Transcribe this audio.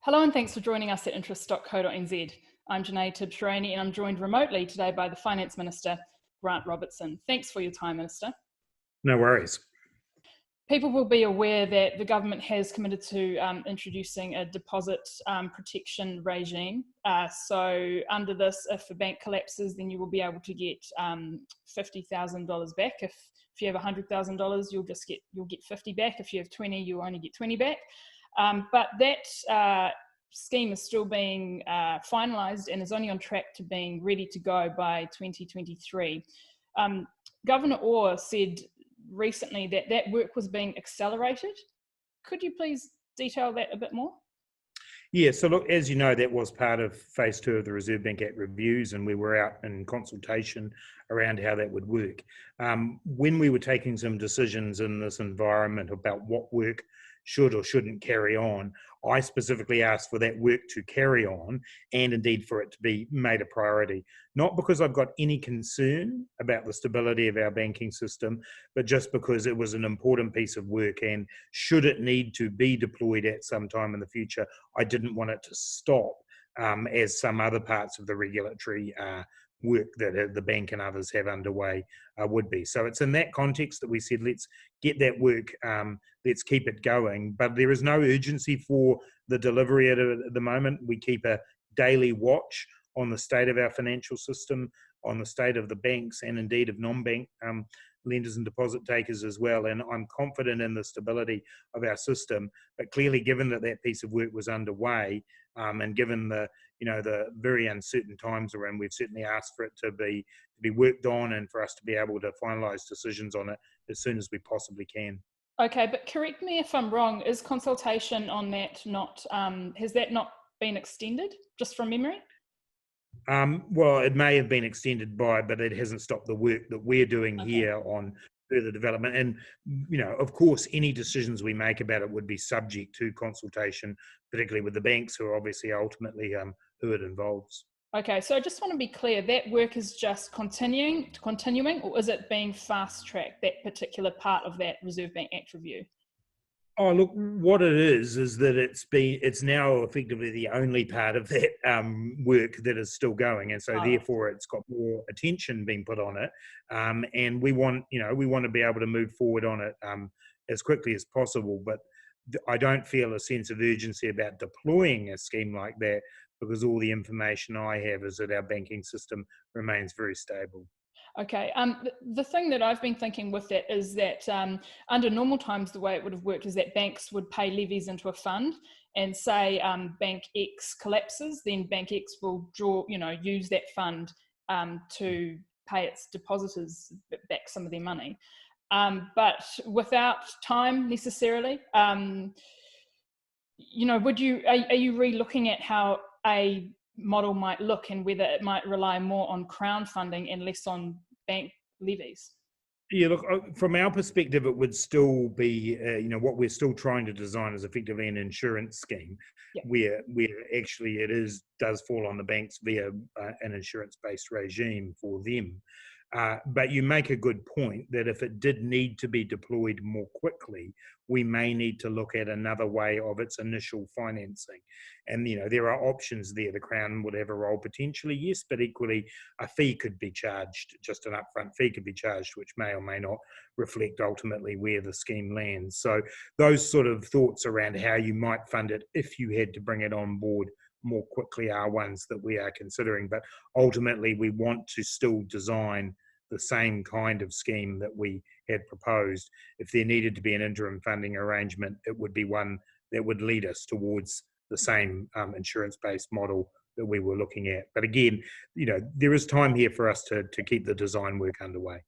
Hello and thanks for joining us at interest.co.nz. I'm Jenée Tibshraeny and I'm joined remotely today by the Finance Minister, Grant Robertson. Thanks for your time, Minister. No worries. People will be aware that the government has committed to introducing a deposit protection regime. So under this, if a bank collapses, then you will be able to get $50,000 back. If you have $100,000, you'll get 50 back. If you have 20, you'll only get 20 back. But that scheme is still being finalised and is only on track to being ready to go by 2023. Governor Orr said recently that work was being accelerated. Could you please detail that a bit more? Yeah, so look, as you know, that was part of phase 2 of the Reserve Bank Act reviews, and we were out in consultation around how that would work. When we were taking some decisions in this environment about what work should or shouldn't carry on, I specifically asked for that work to carry on and indeed for it to be made a priority. Not because I've got any concern about the stability of our banking system, but just because it was an important piece of work, and should it need to be deployed at some time in the future, I didn't want it to stop as some other parts of the regulatory work that the bank and others have underway would be. So it's in that context that we said, let's get that work, let's keep it going. But there is no urgency for the delivery at the moment. We keep a daily watch on the state of our financial system, on the state of the banks, and indeed of non-bank lenders and deposit takers as well. And I'm confident in the stability of our system. But clearly, given that that piece of work was underway, and given the very uncertain times we're in, we've certainly asked for it to be worked on and for us to be able to finalise decisions on it as soon as we possibly can. Okay, but correct me if I'm wrong. Is consultation on that has that not been extended, just from memory? Well, it may have been extended but it hasn't stopped the work that we're doing here on further development. And, of course, any decisions we make about it would be subject to consultation, particularly with the banks, who are obviously ultimately who it involves. Okay, so I just want to be clear, that work is just continuing, or is it being fast-tracked, that particular part of that Reserve Bank Act review? Oh, look, what it is that it's now effectively the only part of that work that is still going, and so therefore it's got more attention being put on it, and we want to be able to move forward on it as quickly as possible. But I don't feel a sense of urgency about deploying a scheme like that, because all the information I have is that our banking system remains very stable. Okay, the thing that I've been thinking with that is that under normal times, the way it would have worked is that banks would pay levies into a fund, and say Bank X collapses, then Bank X will use that fund to pay its depositors back some of their money. But without time necessarily, are you re-looking at how a model might look and whether it might rely more on crowdfunding and less on bank levies? Yeah, look, from our perspective, it would still be, what we're still trying to design is effectively an insurance scheme, where actually does fall on the banks via an insurance-based regime for them. But you make a good point that if it did need to be deployed more quickly, we may need to look at another way of its initial financing. And, there are options there. The Crown would have a role potentially, yes, but equally a fee could be charged, just an upfront fee could be charged, which may or may not reflect ultimately where the scheme lands. So those sort of thoughts around how you might fund it if you had to bring it on board more quickly are ones that we are considering. But ultimately, we want to still design the same kind of scheme that we had proposed. If there needed to be an interim funding arrangement, it would be one that would lead us towards the same insurance-based model that we were looking at. But again, there is time here for us to keep the design work underway.